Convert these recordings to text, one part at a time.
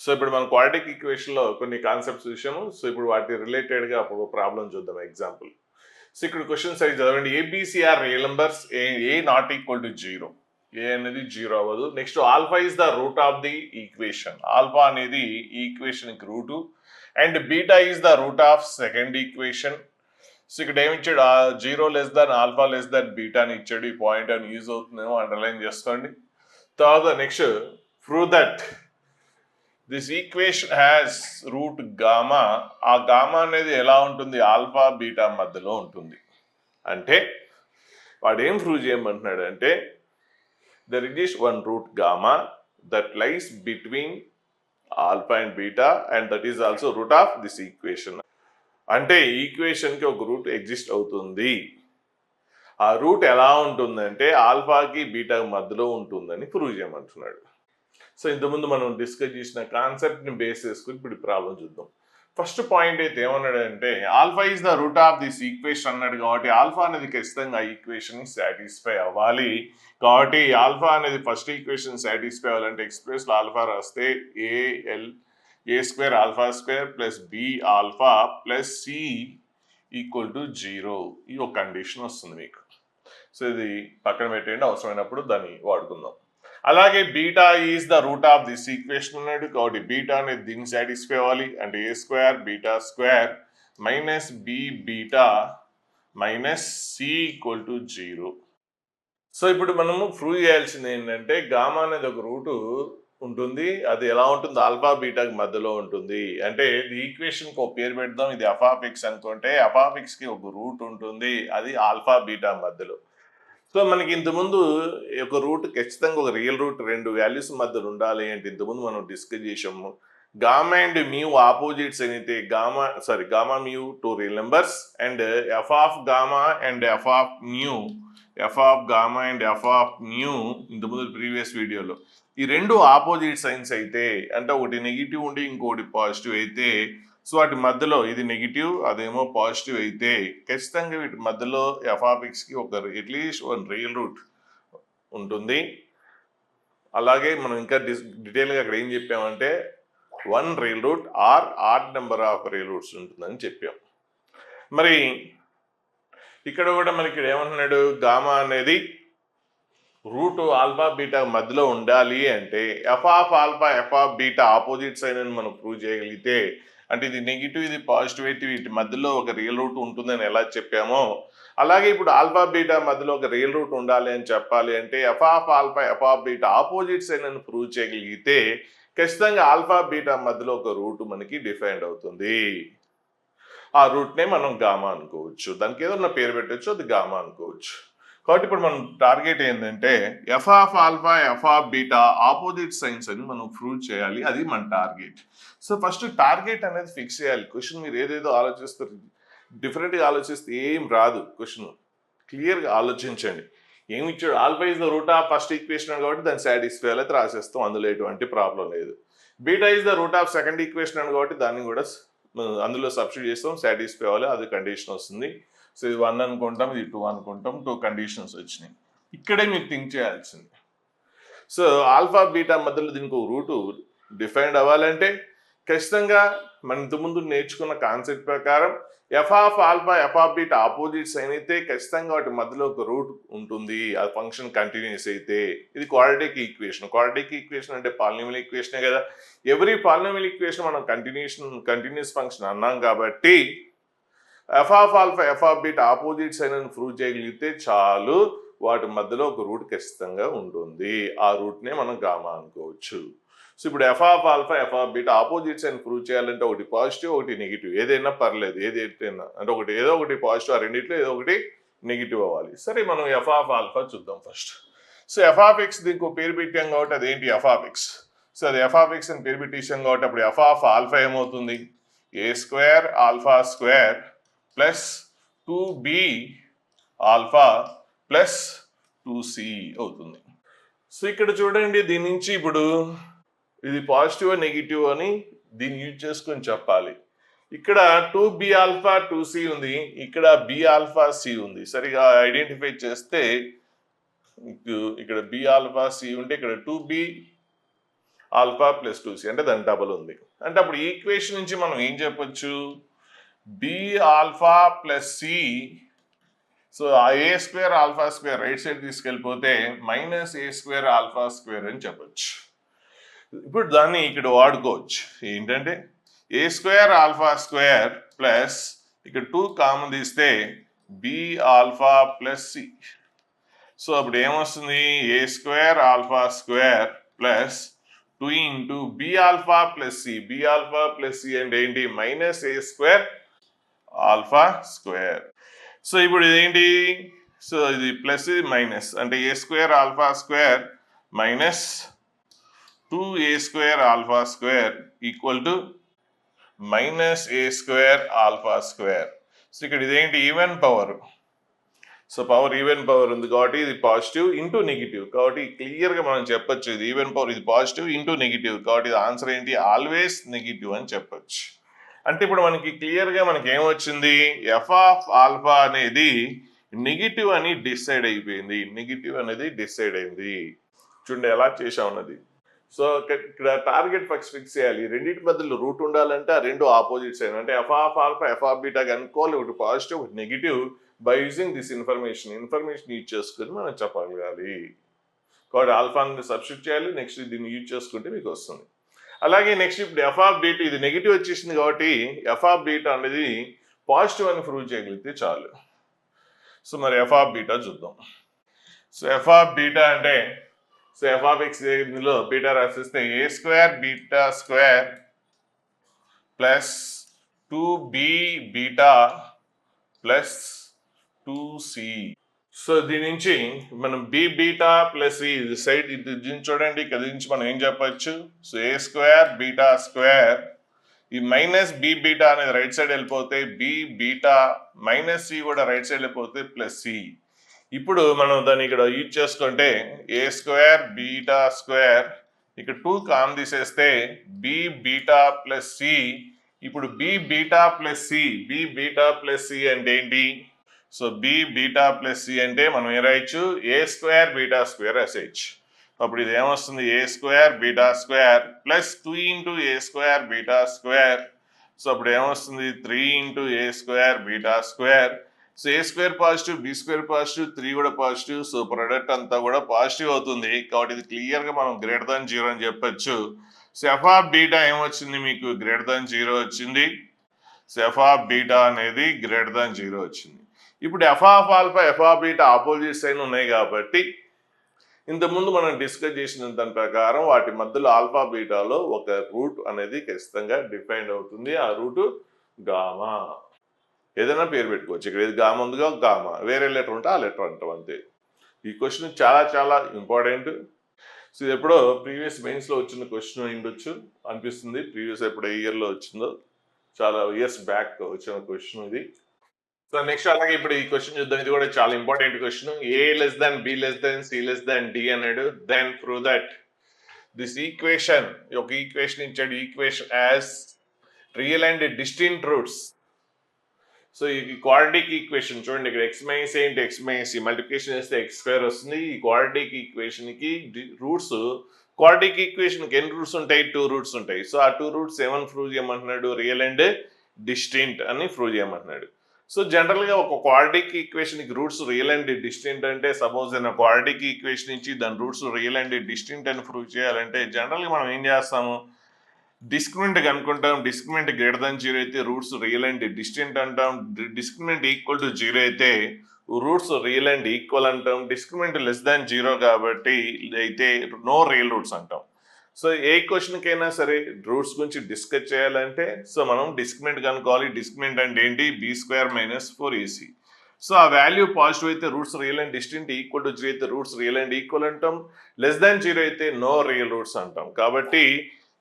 So ఇప్పుడు మనం quadratic ఈక్వేషన్‌లో కొన్ని కాన్సెప్ట్స్ చూసాము. సో ఇప్పుడు వాటి రిలేటెడ్‌గా ఒక ప్రాబ్లమ్ చూద్దాం ఎగ్జాంపుల్. సో ఇక్కడ క్వెషన్ సరిగ్గా చదవండి. A b c are real numbers. A not equal to 0. A అనేది 0 అవ్వదు. Next alpha is the root of the equation. Alpha అనేది ఈ ఈక్వేషన్‌కి root and beta is the root of second equation. So ఇక్కడ ఏమి ఇచ్చాడు? 0 less than alpha less than beta అని ఇచ్చాడు. ఈ పాయింట్ అని యూజ్ అవుతుందేమో అండర్లైన్ చేసుకోండి. తర్వాత next prove that this equation has root gamma. ఆ గామా అనేది ఎలా ఉంటుంది? ఆల్ఫా బీటా మధ్యలో ఉంటుంది. అంటే వాడు ఏం ప్రూవ్ చేయమంటున్నాడు అంటే there is one root gamma that lies between alpha and beta and that is also route of this equation. అంటే ఈక్వేషన్కి ఒక రూట్ ఎగ్జిస్ట్ అవుతుంది. ఆ రూట్ ఎలా ఉంటుందంటే ఆల్ఫాకి బీటాకి మధ్యలో ఉంటుందని ప్రూవ్ చేయమంటున్నాడు. సో ఇంతకుముందు మనం డిస్కస్ చేసిన కాన్సెప్ట్ని బేస్ చేసుకుని ఇప్పుడు ప్రాబ్లం చూద్దాం. ఫస్ట్ పాయింట్ అయితే ఏమన్నాడంటే alpha is the root of this equation అన్నాడు. కాబట్టి ఆల్ఫా అనేది ఖచ్చితంగా ఈక్వేషన్ సాటిస్ఫై అవ్వాలి. కాబట్టి ఆల్ఫా అనేది ఫస్ట్ ఈక్వేషన్ సాటిస్ఫై అవ్వాలంటే ఎక్స్ప్రెస్ ఆల్ఫా రాస్తే a square alpha square plus b alpha plus c equal to 0. ఈ ఒక కండిషన్ వస్తుంది మీకు. సో ఇది పక్కన పెట్టండి, అవసరమైనప్పుడు దాన్ని వాడుకుందాం. అలాగే beta is the root of this equation అన్నాడు. కాబట్టి బీటా అనేది దీన్ని సాటిస్ఫై అవ్వాలి. అంటే a square beta square minus b beta minus c equal to 0. So ఇప్పుడు మనము ప్రూవ్ చేయాల్సింది ఏంటంటే గామా అనేది ఒక రూటు ఉంటుంది. అది ఎలా ఉంటుంది? ఆల్ఫా బీటాకి మధ్యలో ఉంటుంది. అంటే ఈ ఈక్వేషన్కి ఒక పేరు పెడదాం. ఇది ఎఫ్ ఆఫ్ ఎక్స్ అనుకుంటే ఎఫ్ ఆఫ్ ఎక్స్కి ఒక రూట్ ఉంటుంది. అది ఆల్ఫా బీటా మధ్యలో. సో మనకి ఇంతకుముందు ఒక రూట్ ఖచ్చితంగా ఒక రియల్ రూట్ రెండు వాల్యూస్ మధ్యలో ఉండాలి అంటే ఇంతకుముందు మనం డిస్కస్ చేసాము. గామా అండ్ మ్యూ ఆపోజిట్స్ అయితే gamma mu to real numbers and F of gamma and F of mu F of gamma and F of mu ఇంతకుముందు ప్రీవియస్ వీడియోలో ఈ రెండు ఆపోజిట్ సైన్స్ అయితే అంటే ఒకటి నెగిటివ్ ఉండి ఇంకోటి పాజిటివ్ అయితే సో వాటి మధ్యలో ఇది నెగిటివ్ అదేమో పాజిటివ్ అయితే ఖచ్చితంగా వీటి మధ్యలో ఎఫ్ ఆఫ్ ఎక్స్కి ఒక అట్లీస్ట్ వన్ రియల్ రూట్ ఉంటుంది. అలాగే మనం ఇంకా డీటెయిల్గా అక్కడ ఏం చెప్పామంటే one real root or odd number of real roots ఉంటుందని చెప్పాం. మరి ఇక్కడ కూడా మనకి ఇక్కడ ఏమంటున్నాడు? గామా అనేది రూట్ ఆల్ఫా బీటా మధ్యలో ఉండాలి అంటే F of alpha F of beta opposite sign అని మనం ప్రూవ్ చేయగలిగితే అంటే ఇది నెగిటివ్ ఇది పాజిటివ్ అయితే వీటి మధ్యలో ఒక రియల్ రూట్ ఉంటుందని ఎలా చెప్పామో అలాగే ఇప్పుడు ఆల్ఫా బీటా మధ్యలో ఒక రియల్ రూట్ ఉండాలి అని చెప్పాలి అంటే F of alpha F of beta opposite sign అని ప్రూవ్ చేయగలిగితే ఖచ్చితంగా ఆల్ఫా బీటా మధ్యలో ఒక రూట్ మనకి డిఫైన్ అవుతుంది. ఆ రూట్నే మనం గామా అనుకోవచ్చు. దానికి ఏదన్నా పేరు పెట్టచ్చు, అది గామా అనుకోవచ్చు. కాబట్టి ఇప్పుడు మనం టార్గెట్ ఏంటంటే F of alpha F of beta opposite signs అని మనం ప్రూవ్ చేయాలి. అది మన టార్గెట్. సో ఫస్ట్ టార్గెట్ అనేది ఫిక్స్ చేయాలి. క్వశ్చన్ మీరు ఏదేదో ఆలోచిస్తారు, డిఫరెంట్గా ఆలోచిస్తే ఏం రాదు. క్వశ్చన్ క్లియర్గా ఆలోచించండి. ఏమి ఇచ్చాడు? Alpha is the root of first equation కాబట్టి దాన్ని సాటిస్ఫై అయితే రాసేస్తాం, అందులో ఎటువంటి ప్రాబ్లం లేదు. Beta is the root of second equation అని కాబట్టి దాన్ని కూడా అందులో సబ్స్టిట్యూట్ చేస్తాం, సాటిస్ఫై అవ్వాలి, అది కండిషన్ వస్తుంది. సో ఇది 1 అనుకుంటాం, ఇది 2 అనుకుంటాం, 2 కండిషన్స్ వచ్చినాయి. ఇక్కడే మీరు థింక్ చేయాల్సింది. సో ఆల్ఫా బీటా మధ్యలో దీనికి ఒక రూటు డిఫైన్డ్ అవ్వాలంటే ఖచ్చితంగా మనం ఇంతకుముందు నేర్చుకున్న కాన్సెప్ట్ ప్రకారం F of alpha F of beta opposites అయితే ఖచ్చితంగా వాటి మధ్యలో ఒక రూట్ ఉంటుంది. ఆ ఫంక్షన్ కంటిన్యూస్ అయితే ఇది క్వాడ్రాటిక్ ఈక్వేషన్. క్వాడ్రాటిక్ ఈక్వేషన్ అంటే పాలినామియల్ ఈక్వేషనే కదా. ఎవ్రీ పాలినామియల్ ఈక్వేషన్ మనం కంటిన్యూస్ ఫంక్షన్ అన్నాం కాబట్టి F of alpha F of beta opposites అయిన ప్రూవ్ చేయగలిగితే చాలు, వాటి మధ్యలో ఒక రూట్ ఖచ్చితంగా ఉంటుంది. ఆ రూట్నే మనం గామా అనుకోవచ్చు. సో ఇప్పుడు F of alpha F of beta opposites అని ప్రూవ్ చేయాలంటే ఒకటి పాజిటివ్ ఒకటి నెగిటివ్, ఏదైనా పర్లేదు, ఏదైనా అంటే ఏదో ఒకటి పాజిటివ్, ఆ రెండిట్లో ఏదో ఒకటి నెగిటివ్ అవ్వాలి. సరే మనం ఎఫ్ ఆఫ్ ఆల్ఫా చూద్దాం first. So F of x దీనికి ఒక పేరు పెట్టాం కాబట్టి అదేంటి ఎఫ్ ఆఫ్ ఎక్స్. సో అది ఎఫ్ ఆఫ్ ఎక్స్ అని పేరు పెట్టేసాం కాబట్టి అప్పుడు ఎఫ్ ఆఫ్ ఆల్ఫా ఏమవుతుంది? A square alpha square plus 2b alpha plus 2c అవుతుంది. సో ఇక్కడ చూడండి, దీని నుంచి ఇప్పుడు ఇది పాజిటివ్ నెగిటివ్ అని దీన్ని యూజ్ చేసుకొని చెప్పాలి. ఇక్కడ 2b ఆల్ఫా 2c ఉంది, ఇక్కడ b ఆల్ఫా c ఉంది. సరిగా ఐడెంటిఫై చేస్తే ఇక్కడ b ఆల్ఫా c ఉంటే ఇక్కడ 2b ఆల్ఫా ప్లస్ 2c అంటే దాని డబుల్ ఉంది. అంటే అప్పుడు ఈక్వేషన్ నుంచి మనం ఏం చెప్పొచ్చు, b alpha plus c, so a square alpha square right side తీసుకెళ్ళిపోతే minus a square alpha square అని చెప్పొచ్చు. ఇప్పుడు దాన్ని ఇక్కడ వాడుకోవచ్చు. ఏంటంటే a square alpha square plus ఇక్కడ 2 కామన్ తీస్తే b alpha plus c. So అప్పుడు ఏమొస్తుంది, a square alpha square plus 2 into b alpha plus c. B alpha plus c అంటే ఏంటి, minus a square alpha square. So ఇప్పుడు ఇదేంటి, so ఇది plus ఇది మైనస్ అంటే a square alpha square minus 2a square alpha square equal to minus a square alpha square. So ఇక్కడ ఇదేంటి, even power. So power even power ఉంది కాబట్టి ఇది పాజిటివ్ ఇంటూ నెగిటివ్, కాబట్టి క్లియర్గా మనం చెప్పొచ్చు ఇది ఈవెన్ పవర్, ఇది పాజిటివ్ ఇంటూ నెగిటివ్, కాబట్టి ఇది ఆన్సర్ ఏంటి, ఆల్వేస్ నెగిటివ్ అని చెప్పొచ్చు. అంటే ఇప్పుడు మనకి క్లియర్గా మనకి ఏమొచ్చింది, ఎఫ్ ఆఫ్ ఆల్ఫా అనేది నెగిటివ్ అని డిసైడ్ అయిపోయింది. నెగిటివ్ అనేది డిసైడ్ అయింది. చూడండి ఎలా చేసామన్నది. సో ఇక్కడ టార్గెట్ ఫిక్స్ చేయాలి. రెండింటి మధ్యలో రూట్ ఉండాలంటే ఆ రెండు ఆపోజిట్స్ అయినా, అంటే F of alpha F of beta కనుక్కోవాలి, ఒకటి పాజిటివ్ ఒకటి negative. By using this information use చేసుకుని మనం చెప్పగలగాలి. కాబట్టి ఆల్ఫాని సబ్స్టిట్యూట్ చేయాలి, నెక్స్ట్ దీన్ని యూజ్ చేసుకుంటే మీకు వస్తుంది. అలాగే నెక్స్ట్ ఇప్పుడు ఎఫ్ ఆఫ్ బీటా ఇది నెగిటివ్ వచ్చేసింది కాబట్టి ఎఫ్ ఆఫ్ బీటా అనేది పాజిటివ్ అని ప్రూవ్ చేయగలిగితే చాలు. సో మరి ఎఫ్ ఆఫ్ బీటా చూద్దాం. సో ఎఫ్ ఆఫ్ బీటా అంటే, సో ఎఫ్ ఆఫ్ ఎక్స్ ఇందులో బీటా రాసిస్తే ఏ square beta square plus 2b beta plus 2c. So దీని నుంచి మనం బి బీటా ప్లస్ ఈ సైడ్ ఇది చూడండి, ఇక్కడ నుంచి మనం ఏం చెప్పచ్చు, so a square beta square ఈ మైనస్ బి బీటా అనేది రైట్ సైడ్ వెళ్ళిపోతే బి బీటా మైనస్ సి కూడా రైట్ సైడ్ వెళ్ళిపోతే ప్లస్ సి. ఇప్పుడు మనం దాన్ని ఇక్కడ యూజ్ చేసుకుంటే ఏ స్క్వేర్ బీటా స్క్వేర్ ఇక్కడ 2 కామ్ తీసేస్తే బి బీటా ప్లస్ సి. ఇప్పుడు b beta plus c, b beta plus c అంటే ఏంటి, so b beta plus c అంటే మనం ఏం రాయొచ్చు, ఏ స్క్వేర్ బీటా స్క్వేర్ ఎస్హెచ్. అప్పుడు ఇది ఏమొస్తుంది, a square beta square plus 2 into a square beta square. So అప్పుడు ఏమొస్తుంది 3 into a square beta square. So a square positive, b square positive, 3 కూడా పాజిటివ్, సో ప్రొడక్ట్ అంతా కూడా పాజిటివ్ అవుతుంది. కాబట్టి ఇది క్లియర్గా మనం గ్రేటర్ దాన్ 0 అని చెప్పచ్చు. సో ఎఫ్ ఆఫ్ బీటా ఏమొచ్చింది మీకు, గ్రేటర్ దాన్ 0 వచ్చింది. సో ఎఫ్ ఆఫ్ బీటా అనేది గ్రేటర్ దాన్ 0 వచ్చింది. ఇప్పుడు F of alpha F of beta opposite sign ఉన్నాయి కాబట్టి ఇంతకుముందు మనం డిస్కస్ చేసిన దాని ప్రకారం వాటి మధ్యలో ఆల్ఫా బీటాలో ఒక రూట్ అనేది ఖచ్చితంగా డిఫైన్ అవుతుంది. ఆ రూట్ గామా, ఏదైనా పేరు పెట్టుకోవచ్చు. ఇక్కడ ఏది గామా ఉందిగా గామా, వేరే లెటర్ ఉంటే ఆ లెటర్ అంటాం అంతే. ఈ క్వశ్చన్ చాలా చాలా ఇంపార్టెంట్. సో ఇది ఎప్పుడో ప్రీవియస్ మెయిన్స్లో వచ్చిన క్వశ్చన్ అయిండొచ్చు అనిపిస్తుంది. ప్రీవియస్ ఎప్పుడు ఏ ఇయర్లో వచ్చిందో, చాలా ఇయర్స్ బ్యాక్ వచ్చిన క్వశ్చన్ ఇది. సో నెక్స్ట్ అలాగే ఇప్పుడు ఈ క్వశ్చన్ చూద్దాం. ఇది కూడా చాలా important question. A less than b less than c less than d అన్నాడు. Then prove that this equation, ఒక ఈక్వేషన్ ఇచ్చాడు, equation has real and distinct roots. So ఈ క్వాడ్రాటిక్ ఈక్వేషన్ చూడండి, ఇక్కడ ఎక్స్ మైనస్ ఏ into x minus c multiplication చేస్తే x square వస్తుంది. ఈ quadratic equation కి రూట్స్, క్వాడ్రాటిక్ ఈక్వేషన్ కి ఎన్ని రూట్స్ ఉంటాయి, 2 రూట్స్ ఉంటాయి. సో ఆ 2 రూట్స్ ఏమని ప్రూవ్ చేయమంటున్నాడు, రియల్ అండ్ డిస్టింక్ట్ అని ప్రూవ్ చేయమంటున్నాడు. సో జనరల్గా ఒక క్వాడ్రాటిక్ ఈక్వేషన్కి రూట్స్ రియల్ అండ్ డిస్టింక్ట్ అంటే, సపోజ్ నేను క్వాడ్రాటిక్ ఈక్వేషన్ నుంచి దాని రూట్స్ రియల్ అండ్ డిస్టింక్ట్ అని ప్రూవ్ చేయాలంటే జనరల్గా మనం ఏం చేస్తాము, డిస్క్రిమినెంట్ కనుక్కుంటాం. డిస్క్రిమినెంట్ గ్రేటర్ దాన్ 0 అయితే రూట్స్ రియల్ అండ్ డిస్టింక్ట్ అంటాం. డిస్క్రిమినెంట్ ఈక్వల్ టు 0 అయితే రూట్స్ రియల్ అండ్ ఈక్వల్ అంటాం. డిస్క్రిమినెంట్ లెస్ దాన్ 0 కాబట్టి అయితే నో రియల్ రూట్స్ అంటాం. సో ఏ క్వశ్చన్కైనా సరే రూట్స్ గురించి డిస్కస్ చేయాలంటే సో మనం డిస్క్రిమినెంట్ కనుక్కోవాలి. డిస్క్రిమినెంట్ అంటే ఏంటి, B square minus 4ac. So ఆ వాల్యూ పాజిటివ్ అయితే roots real and distinct, equal to 0 అయితే రూట్స్ రియల్ అండ్ ఈక్వల్ అంటాం, లెస్ దాన్ 0 అయితే నో రియల్ రూట్స్ అంటాం. కాబట్టి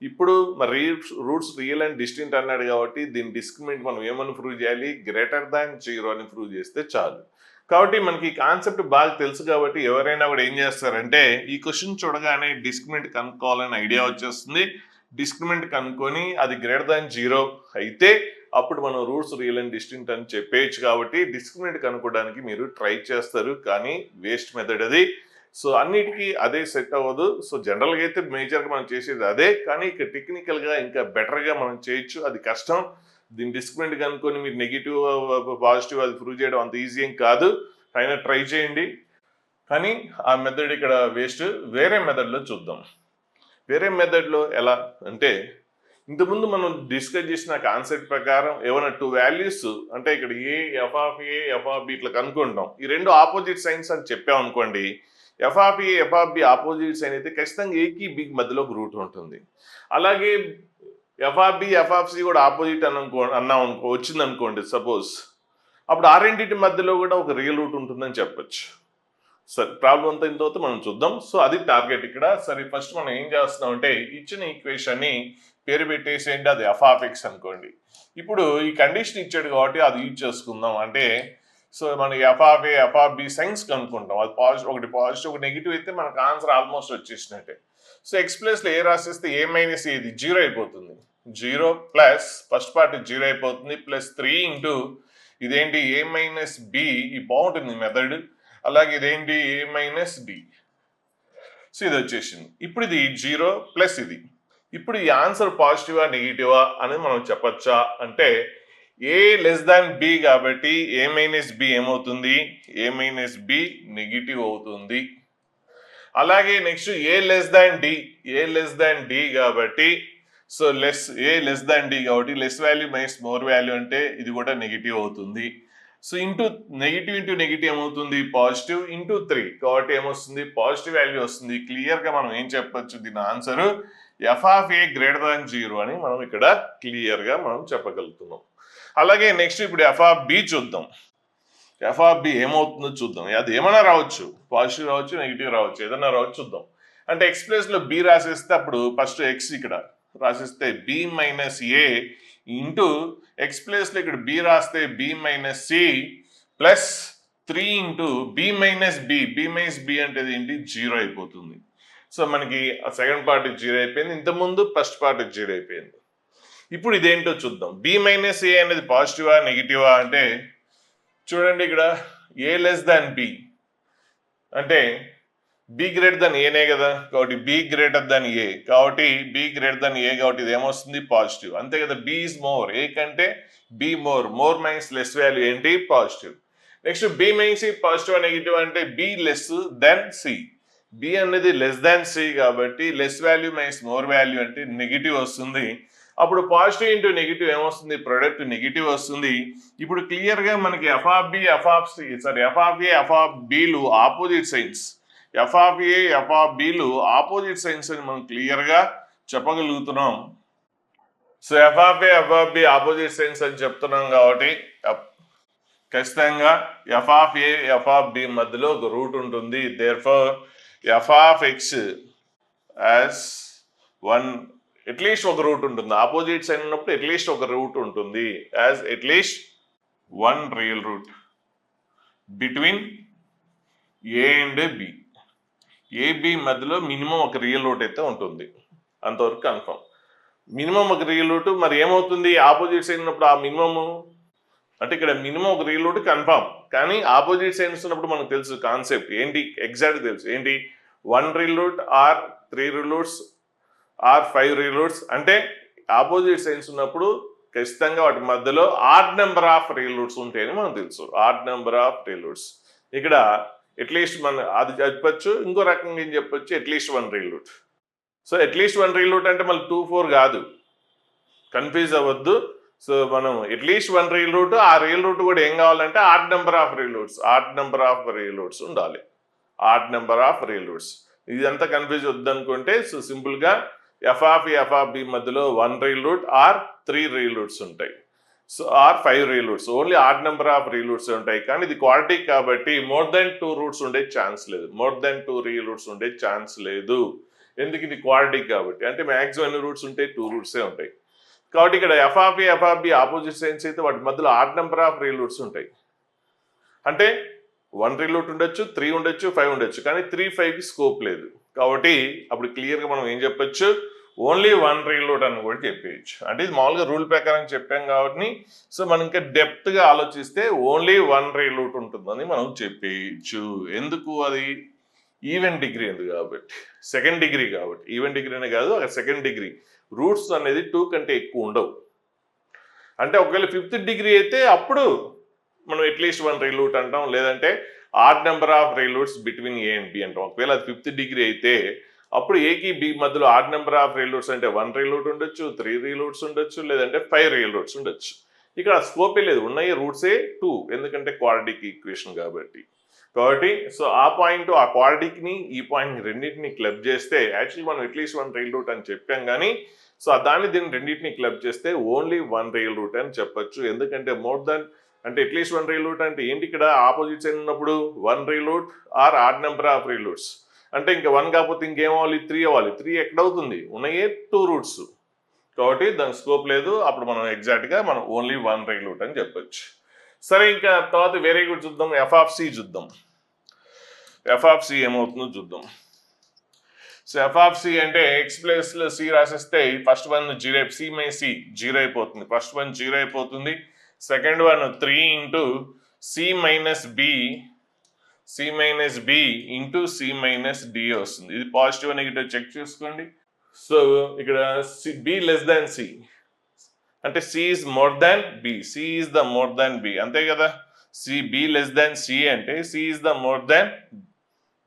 ఇప్పుడు మరి రూట్స్ రియల్ అండ్ డిస్టింక్ట్ అన్నాడు కాబట్టి దీని డిస్క్రిమినెంట్ మనం ఏమని ప్రూవ్ చేయాలి, గ్రేటర్ దాన్ 0 అని ప్రూవ్ చేస్తే చాలు. కాబట్టి మనకి కాన్సెప్ట్ బాగా తెలుసు కాబట్టి ఎవరైనా కూడా ఏం చేస్తారంటే ఈ క్వశ్చన్ చూడగానే డిస్క్రిమినెంట్ కనుక్కోవాలని ఐడియా వచ్చేస్తుంది. డిస్క్రిమినెంట్ కనుక్కొని అది గ్రేటర్ దాన్ 0 అయితే అప్పుడు మనం రూట్స్ రియల్ అండ్ డిస్టింక్ట్ అని చెప్పేయచ్చు. కాబట్టి డిస్క్రిమినెంట్ కనుక్కోవడానికి మీరు ట్రై చేస్తారు, కానీ వేస్ట్ మెథడ్ అది. సో అన్నిటికీ అదే సెట్ అవ్వదు. సో జనరల్గా అయితే మేజర్గా మనం చేసేది అదే, కానీ ఇక్కడ టెక్నికల్గా ఇంకా బెటర్గా మనం చేయొచ్చు. అది కష్టం. దీని డిస్క్రిమినెంట్ కనుక్కొని మీరు నెగిటివ్ పాజిటివ్ అది ప్రూవ్ చేయడం అంత ఈజీ ఏం కాదు. అయినా ట్రై చేయండి. కానీ ఆ మెథడ్ ఇక్కడ వేస్ట్. వేరే మెథడ్లో చూద్దాం. వేరే మెథడ్లో ఎలా అంటే, ఇంతకుముందు మనం డిస్కస్ చేసిన కాన్సెప్ట్ ప్రకారం ఏమైనా 2 వాల్యూస్ అంటే ఇక్కడ ఎఫ్ ఆఫ్ బి ఇట్లా కనుక్కుంటాం. ఈ రెండు ఆపోజిట్ సైన్స్ అని చెప్పాం అనుకోండి, F of B opposite sign అయితే ఖచ్చితంగా ఏకి బికి మధ్యలో ఒక రూట్ ఉంటుంది. అలాగే ఎఫ్ ఆఫ్ సి కూడా ఆపోజిట్ అన్నాం అనుకో, వచ్చింది అనుకోండి సపోజ్, అప్పుడు ఆ రెండింటి మధ్యలో కూడా ఒక రియల్ రూట్ ఉంటుందని చెప్పొచ్చు. సరే, ప్రాబ్లం అంతా ఇంత మనం చూద్దాం. సో అది టార్గెట్ ఇక్కడ. సరే, ఫస్ట్ మనం ఏం చేస్తున్నాం అంటే, ఇచ్చిన ఈక్వేషన్ ని పేరు పెట్టేసేయండి, అది ఎఫ్ ఆఫ్ ఎక్స్ అనుకోండి. ఇప్పుడు ఈ కండిషన్ ఇచ్చాడు కాబట్టి అది యూజ్ చేసుకుందాం. అంటే సో మనం ఎఫ్ ఆఫ్ బి సైన్స్ కనుక్కుంటాం. అది పాజిటివ్, ఒకటి పాజిటివ్ ఒకటి నెగిటివ్ అయితే మనకు ఆన్సర్ ఆల్మోస్ట్ వచ్చేసినట్టే. సో ఎక్స్ ప్లస్ లో ఏ రాసేస్తే ఏ మైనస్ ఇది 0 అయిపోతుంది. 0 ప్లస్ ఫస్ట్ పార్ట్ 0 అయిపోతుంది, ప్లస్ 3 ఇంటూ ఇదేంటి ఏ మైనస్ బి. ఈ బాగుంటుంది మెథడ్. అలాగే ఇదేంటి ఏ మైనస్ బి. సో ఇది వచ్చేసింది. ఇప్పుడు ఇది 0 ప్లస్ ఇది. ఇప్పుడు ఈ ఆన్సర్ పాజిటివా నెగిటివా అనేది మనం చెప్పచ్చా అంటే, ఏ లెస్ దాన్ బి కాబట్టి ఏ మైనస్ బి ఏమవుతుంది, ఏ మైనస్ బి నెగిటివ్ అవుతుంది. అలాగే నెక్స్ట్ ఏ లెస్ దాన్ డి కాబట్టి సో ఏ లెస్ దాన్ డి కాబట్టి less value minus more value అంటే ఇది కూడా నెగిటివ్ అవుతుంది. సో నెగిటివ్ ఇంటూ నెగిటివ్ ఏమవుతుంది, పాజిటివ్ ఇంటూ 3 కాబట్టి ఏమొస్తుంది, పాజిటివ్ వాల్యూ వస్తుంది. క్లియర్ గా మనం ఏం చెప్పొచ్చు, దీని answer F of A greater than 0 అని మనం ఇక్కడ క్లియర్ గా మనం చెప్పగలుగుతున్నాం. అలాగే నెక్స్ట్ ఇప్పుడు ఎఫ్ ఆఫ్ బి చూద్దాం. ఎఫ్ ఆఫ్ బి ఏమవుతుందో చూద్దాం. అది ఏమైనా రావచ్చు, పాజిటివ్ రావచ్చు, నెగిటివ్ రావచ్చు, ఏదైనా రావచ్చు, చూద్దాం. అంటే ఎక్స్ ప్లేస్ లో బి రాసేస్తే అప్పుడు ఫస్ట్ ఎక్స్ ఇక్కడ రాసేస్తే బి మైనస్ ఏ ఇంటూ ఎక్స్ ప్లేస్ లో ఇక్కడ బి రాస్తే బి మైనస్ సి ప్లస్ 3 ఇంటూ బి మైనస్ బి అంటే ఏంటి, 0 అయిపోతుంది. సో మనకి సెకండ్ పార్ట్ 0 అయిపోయింది, ఇంతకుముందు ఫస్ట్ పార్ట్ 0 అయిపోయింది. ఇప్పుడు ఇదేంటో చూద్దాం. బి మైనస్ ఏ అనేది పాజిటివా నెగిటివా అంటే చూడండి, ఇక్కడ ఏ లెస్ దాన్ బి అంటే బి గ్రేటర్ దాన్ ఏనే కదా, కాబట్టి బి గ్రేటర్ దాన్ ఏ కాబట్టి బి గ్రేటర్ దాన్ ఏ కాబట్టి ఇది ఏమొస్తుంది, పాజిటివ్. అంతే కదా, బి ఈజ్ మోర్, ఏ కంటే b more minus less value ఏంటి, positive. Next b minus c positive negative అంటే b less than c. B అనేది లెస్ దాన్ సి కాబట్టి less value minus more value అంటే నెగిటివ్ వస్తుంది. అప్పుడు పాజిటివ్ ఇంటూ నెగిటివ్ ఏమొస్తుంది, product negative వస్తుంది. ఇప్పుడు క్లియర్ గా మనకి ఎఫ్ ఆఫ్ బిలు ఆపోజిట్ సైన్స్, ఎఫ్ ఆఫ్ బిలు ఆపోజిట్ సైన్స్ అని మనం క్లియర్ గా చెప్పగలుగుతున్నాం. So F of B opposite signs అని చెప్తున్నాం కాబట్టి ఖచ్చితంగా ఎఫ్ ఆఫ్ బి మధ్యలో ఒక రూట్ ఉంటుంది. Therefore F of X as one, at least ఒక రూట్ ఉంటుంది. ఆపోజిట్ సైన్ ఉన్నప్పుడు అట్లీస్ట్ ఒక రూట్ ఉంటుంది, as at least one real root between A and B. AB మధ్యలో మినిమం ఒక రియల్ రూట్ అయితే ఉంటుంది, అంతవరకు కన్ఫర్మ్. మినిమం ఒక రియల్ రూట్ మరి ఏమవుతుంది, ఆపోజిట్ సైన్ ఉన్నప్పుడు ఆ మినిమము అంటే ఇక్కడ మినిమం ఒక రియల్ రూట్ కన్ఫర్మ్, కానీ ఆపోజిట్ సైన్స్ ఉన్నప్పుడు మనకు తెలుసు కాన్సెప్ట్ ఏంటి, ఎగ్జాక్ట్ తెలుసు ఏంటి, 1 real root or 3 real roots or 5 real roots. అంటే ఆపోజిట్ సైన్స్ ఉన్నప్పుడు ఖచ్చితంగా వాటి మధ్యలో odd number of real roots ఉంటాయని మనకు తెలుసు, odd number of real roots. ఇక్కడ అట్లీస్ట్ మన అది చెప్పచ్చు, ఇంకో రకంగా ఏం చెప్పొచ్చు, at least 1 real root. So at least 1 real root అంటే మళ్ళీ 2, 4 కాదు, కన్ఫ్యూజ్ అవ్వద్దు. సో మనం అట్లీస్ట్ 1 రియల్ రూట్, ఆ రియల్ రూట్ కూడా ఏం కావాలంటే odd number of real roots ఉండాలి, odd number of real roots. ఇదంతా కన్ఫ్యూజ్ వద్దనుకుంటే సో సింపుల్ గా ఎఫ్ ఆఫ్ బి మధ్యలో 1 real root or 3 real roots ఉంటాయి, so or 5 real roots, only odd number of real roots ఉంటాయి. కానీ ఇది quadratic కాబట్టి మోర్ దెన్ 2 రూట్స్ ఉండే ఛాన్స్ లేదు, మోర్ దెన్ 2 రియల్ రూట్స్ ఉండే ఛాన్స్ లేదు. ఎందుకు, ఇది క్వాడ్రాటిక్ కాబట్టి. అంటే మ్యాక్సిమం ఎన్ని రూట్స్ ఉంటాయి, 2 రూట్సే ఉంటాయి. కాబట్టి ఇక్కడ F of B opposite signs అయితే వాటి మధ్యలో odd number of real roots ఉంటాయి. అంటే 1 రియల్ రూట్ ఉండొచ్చు, 3 ఉండొచ్చు, 5 ఉండొచ్చు, కానీ 3, 5కి స్కోప్ లేదు. కాబట్టి అప్పుడు క్లియర్గా మనం ఏం చెప్పొచ్చు, ఓన్లీ 1 రియల్ రూట్ అని కూడా చెప్పేయచ్చు. అంటే ఇది మామూలుగా రూల్ ప్రకారం చెప్పాం కాబట్టి సో మనం ఇంకా డెప్త్గా ఆలోచిస్తే ఓన్లీ 1 రియల్ రూట్ ఉంటుందని మనం చెప్పేయచ్చు. ఎందుకు అది ఈవెన్ డిగ్రీ ఎందుకు కాబట్టి సెకండ్ డిగ్రీ కాబట్టి ఈవెన్ డిగ్రీ అనే కాదు అక్కడ సెకండ్ డిగ్రీ రూట్స్ అనేది 2 కంటే ఎక్కువ ఉండవు. అంటే ఒకవేళ 5th డిగ్రీ అయితే అప్పుడు మనం అట్లీస్ట్ 1 రియల్ రూట్ అంటాం, లేదంటే odd number of real roots between A and B అంటాం. ఒకవేళ అది 5th డిగ్రీ అయితే అప్పుడు ఏకి బి మధ్యలో odd number of real roots అంటే 1 రియల్ రూట్ ఉండొచ్చు, 3 రియల్ రూట్స్ ఉండొచ్చు, లేదంటే 5 రియల్ రూట్స్ ఉండొచ్చు. ఇక్కడ స్కోపే లేదు, ఉన్నాయి రూట్సే 2, ఎందుకంటే క్వాడ్రాటిక్ ఈక్వేషన్ కాబట్టి. సో ఆ పాయింట్ ఆ క్వాడ్రాటిక్ని ఈ పాయింట్ని రెండింటిని క్లబ్ చేస్తే యాక్చువల్లీ మనం అట్లీస్ట్ 1 రియల్ రూట్ అని చెప్పాం, కానీ సో దాన్ని దీన్ని రెండింటిని క్లబ్ చేస్తే ఓన్లీ 1 రియల్ రూట్ అని చెప్పొచ్చు. ఎందుకంటే మోర్ దాన్ అంటే అట్లీస్ట్ 1 రియల్ రూట్ అంటే ఏంటి, ఇక్కడ ఆపోజిట్ సైడ్ ఉన్నప్పుడు 1 real root or odd number of real roots అంటే ఇంకా 1 కాకపోతే ఇంకేం అవ్వాలి, 3 అవ్వాలి. 3 ఎక్కడవుతుంది, ఉన్నాయే 2 రూట్స్ కాబట్టి దాని స్కోప్ లేదు. అప్పుడు మనం ఎగ్జాక్ట్గా మనం ఓన్లీ 1 రియల్ రూట్ అని చెప్పొచ్చు. సరే, ఇంకా తర్వాత వేరే కూడా చూద్దాం, ఎఫ్ ఆఫ్ సి చూద్దాం. ఎఫ్ ఆఫ్ సి ఏమవుతుందో చూద్దాం. సో ఎఫ్ ఆఫ్ సి అంటే ఎక్స్ ప్లేస్లో సి రాసేస్తే ఫస్ట్ వన్ 0, సి మై సి 0 అయిపోతుంది, ఫస్ట్ వన్ 0 అయిపోతుంది. Second one 3 into c minus b into c minus d వస్తుంది. ఇది పాజిటివ్ నెగిటివ్ చెక్ చేసుకోండి. సో ఇక్కడ బి లెస్ దాన్ సి అంటే C is more than b, c is the more than b, అంతే కదా. B less than C అంటే C is the more than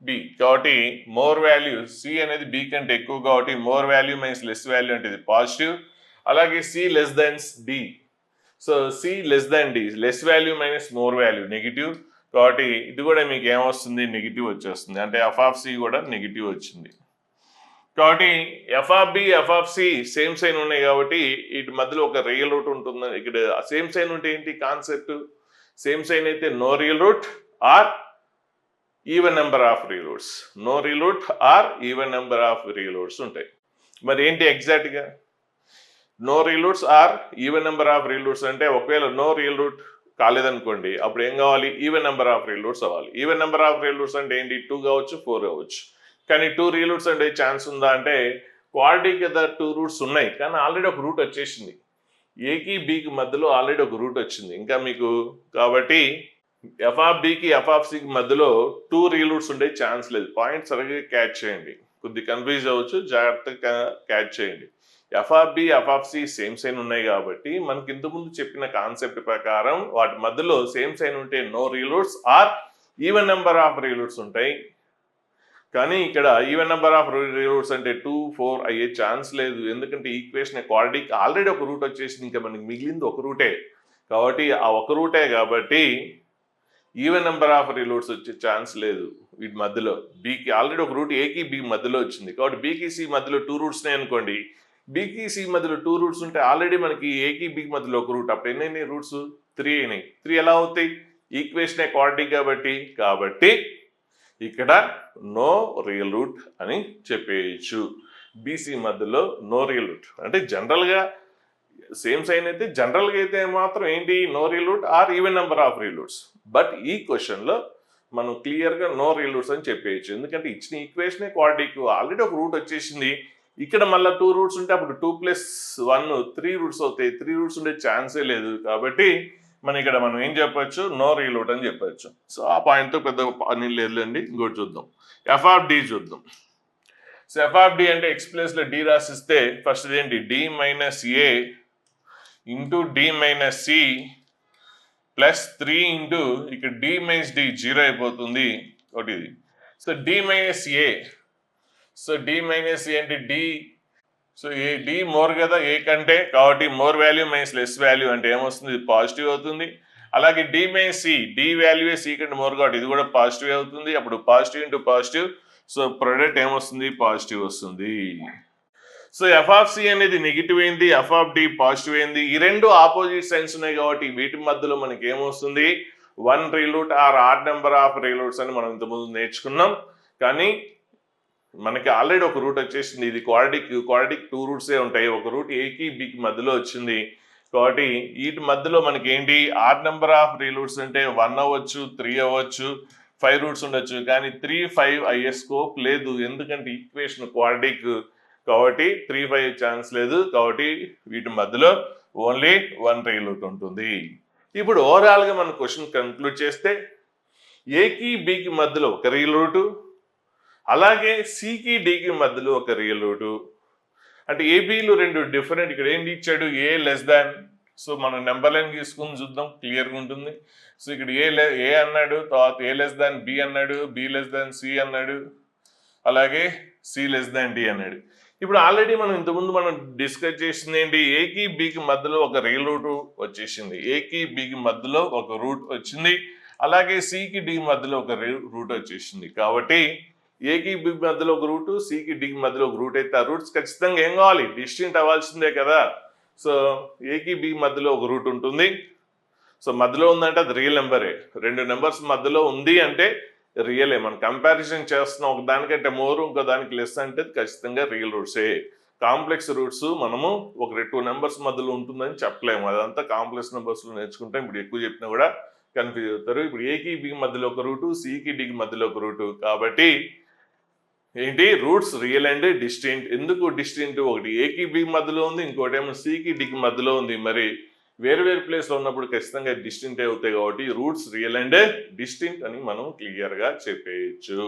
B కాబట్టి more value C అనేది B కంటే ఎక్కువ కాబట్టి more value minus less value అంటే ఇది పాజిటివ్. అలాగే C less than D, so C less than D, less value minus more value negative కాబట్టి ఇది కూడా మీకు ఏమొస్తుంది, నెగిటివ్ వచ్చేస్తుంది. అంటే ఎఫ్ ఆఫ్ సి కూడా నెగిటివ్ వచ్చింది. కాబట్టి F of B F of C same sign ఉన్నాయి కాబట్టి వీటి మధ్యలో ఒక రియల్ రూట్ ఉంటుంది. ఇక్కడ సేమ్ సైన్ ఉంటే ఏంటి కాన్సెప్ట్, సేమ్ సైన్ అయితే no real root or even number of real roots, no real root or even number of real roots ఉంటాయి. మరి ఏంటి ఎగ్జాక్ట్గా no real roots or even number of real roots అంటే ఒకవేళ no real root కాలేదనుకోండి అప్పుడు ఏం కావాలి, even number of real roots అవ్వాలి. Even number of real roots అంటే ఏంటి, 2 కావచ్చు 4 కావచ్చు. కానీ 2 రియల్ రూట్స్ అంటే ఛాన్స్ ఉందా అంటే క్వాడ్రాటిక్ కదా 2 రూట్స్ ఉన్నాయి, కానీ ఆల్రెడీ ఒక రూట్ వచ్చేసింది, ఏకి బికి మధ్యలో ఆల్రెడీ ఒక రూట్ వచ్చింది ఇంకా మీకు. కాబట్టి ఎఫ్ ఆఫ్ బికి ఎఫ్ ఆఫ్ సికి మధ్యలో 2 రియల్ రూట్స్ ఉండే ఛాన్స్ లేదు. పాయింట్ సరిగ్గా క్యాచ్ చేయండి, కొద్ది కన్ఫ్యూజ్ అవ్వచ్చు, జాగ్రత్తగా క్యాచ్ చేయండి. F of B F of C same sign ఉన్నాయి కాబట్టి మనకి ఇంతకుముందు చెప్పిన కాన్సెప్ట్ ప్రకారం వాటి మధ్యలో సేమ్ సైన్ ఉంటే no real roots or even number of real roots ఉంటాయి. కానీ ఇక్కడ even number of real roots అంటే 2, 4 అయ్యే ఛాన్స్ లేదు, ఎందుకంటే ఈక్వేషన్ క్వాడ్రాటిక్ ఆల్రెడీ ఒక రూట్ వచ్చేసింది, ఇంకా మనకి మిగిలింది ఒక రూటే కాబట్టి ఆ ఒక రూటే కాబట్టి even number of real roots వచ్చే ఛాన్స్ లేదు వీటి మధ్యలో. బికి ఆల్రెడీ ఒక రూట్ ఏకి బి మధ్యలో వచ్చింది కాబట్టి బికి సి మధ్యలో 2 రూట్స్నే అనుకోండి, బికి సి మధ్యలో 2 రూట్స్ ఉంటే ఆల్రెడీ మనకి ఏకి బికి మధ్యలో ఒక రూట్, అప్పుడు ఎన్ని రూట్స్ 3 అయినాయి. 3 ఎలా అవుతాయి, ఈక్వేషన్ క్వాడ్రాటిక్ కాబట్టి ఇక్కడ నో రియల్ రూట్ అని చెప్పేయచ్చు. బీసీ మధ్యలో నో రియల్ రూట్ అంటే జనరల్గా సేమ్ సైన్ అయితే జనరల్గా అయితే మాత్రం ఏంటి no real root or even number of real roots. But ఈ క్వశ్చన్లో మనం క్లియర్గా నో రియల్ రూట్స్ అని చెప్పేయచ్చు, ఎందుకంటే ఇచ్చిన ఈక్వేషనే క్వాడ్రాటిక్ ఆల్రెడీ ఒక రూట్ వచ్చేసింది. ఇక్కడ మళ్ళీ 2 రూట్స్ ఉంటే అప్పుడు 2 + 1 3 రూట్స్ అవుతాయి, 3 రూట్స్ ఉండే ఛాన్సే లేదు కాబట్టి ఇక్కడ మనం ఏం చెప్పొచ్చు, నో రియల్ రూట్ అని చెప్పొచ్చు. సో ఆ పాయింట్తో పెద్ద పని లేదులేండి. ఇంకోటి చూద్దాం, ఎఫ్ ఆఫ్ డి చూద్దాం. సో ఎఫ్ ఆఫ్ డి అంటే ఎక్స్ ప్లేస్లో డి రాసిస్తే ఫస్ట్ ఏంటి డి మైనస్ ఏ into d minus C plus 3 into ఇక్కడ డి మైనస్ డి 0 అయిపోతుంది ఒకటి ఇది. So d minus a, so d minus a అంటే d, so a d more కదా ఏ కంటే కాబట్టి more value minus less value అంటే ఏమొస్తుంది, ఇది పాజిటివ్ అవుతుంది. అలాగే d minus c, D value C కంటే మోర్ కాబట్టి ఇది కూడా పాజిటివ్ అవుతుంది. అప్పుడు positive into positive, so product ఏమొస్తుంది, పాజిటివ్ వస్తుంది. సో ఎఫ్ ఆఫ్ సి అనేది నెగిటివ్ అయింది, ఎఫ్ ఆఫ్ డి పాజిటివ్ అయింది. ఈ రెండు ఆపోజిట్ సైన్స్ ఉన్నాయి కాబట్టి వీటి మధ్యలో మనకి ఏమొస్తుంది, 1 real root or odd number of real roots అని మనం ఇంతకుముందు నేర్చుకున్నాం. కానీ మనకి ఆల్రెడీ ఒక రూట్ వచ్చేసింది, ఇది క్వాడ్రాటిక్ 2 రూట్సే ఉంటాయి, ఒక రూట్ ఏకి బికి మధ్యలో వచ్చింది కాబట్టి వీటి మధ్యలో మనకి ఏంటి add number of real roots అంటే 1 అవ్వచ్చు, 3 అవ్వచ్చు, 5 రూట్స్ ఉండొచ్చు. కానీ 3, 5 అయ్యే స్కోప్ లేదు, ఎందుకంటే ఈక్వేషన్ క్వాడ్రాటిక్ కాబట్టి 3, 5 ఛాన్స్ లేదు. కాబట్టి వీటి మధ్యలో ఓన్లీ 1 రియల్ రూట్ ఉంటుంది. ఇప్పుడు ఓవరాల్గా మనం క్వశ్చన్ కన్క్లూడ్ చేస్తే ఏకి బికి మధ్యలో ఒక రియల్ రూటు, అలాగే సికి డికి మధ్యలో ఒక రియల్ రూట్. అంటే ఏబీలు రెండు డిఫరెంట్. ఇక్కడ ఏంటి ఇచ్చాడు, ఏ లెస్ దాన్. సో మనం నెంబర్ లైన్ తీసుకుని చూద్దాం, క్లియర్గా ఉంటుంది. సో ఇక్కడ ఏ అన్నాడు, తర్వాత ఏ లెస్ దాన్ బి అన్నాడు, బి లెస్ దాన్ సి అన్నాడు, అలాగే సి లెస్ దాన్ డి అన్నాడు. ఇప్పుడు ఆల్రెడీ మనం ఇంతకుముందు మనం డిస్కస్ చేసింది ఏంటి, ఏకి బికి మధ్యలో ఒక రియల్ రూట్ వచ్చేసింది, ఏకి బికి మధ్యలో ఒక రూట్ వచ్చింది, అలాగే సికి డి మధ్యలో ఒక రూట్ వచ్చేసింది. కాబట్టి ఏకి బి మధ్యలో ఒక రూటు, సికి డికి మధ్యలో ఒక రూట్ అయితే ఆ రూట్స్ ఖచ్చితంగా ఏం కావాలి, డిస్టింక్ట్ అవ్వాల్సిందే కదా. సో ఏకి బి మధ్యలో ఒక రూట్ ఉంటుంది. సో మధ్యలో ఉందంటే అది రియల్ నెంబరే. రెండు నెంబర్స్ మధ్యలో ఉంది అంటే రియలే. మనం కంపారిజన్ చేస్తున్నాం, ఒక దానికంటే మోర్ ఇంకో దానికి లెస్ అంటే ఖచ్చితంగా రియల్ రూట్సే. కాంప్లెక్స్ రూట్స్ మనము ఒక 2 నెంబర్స్ మధ్యలో ఉంటుందని చెప్పలేము, అదంతా కాంప్లెక్స్ నెంబర్స్లో నేర్చుకుంటాం. ఇప్పుడు ఎక్కువ చెప్పినా కూడా కన్ఫ్యూజ్ అవుతారు. ఇప్పుడు ఏకి బి మధ్యలో ఒక రూటు, సికి డికి మధ్యలో ఒక రూటు. కాబట్టి ఏంటి, రూట్స్ రియల్ అండ్ డిస్టింక్ట్. ఎందుకు డిస్టింక్ట్, ఒకటి ఏకి బి మధ్యలో ఉంది, ఇంకోటి ఏమో సికి డికి మధ్యలో ఉంది. మరి వేరు వేరు ప్లేస్లో ఉన్నప్పుడు ఖచ్చితంగా డిస్టింక్ట్ అవుతాయి. కాబట్టి రూట్స్ రియల్ అండ్ డిస్టింక్ట్ అని మనం క్లియర్గా చెప్పేయచ్చు.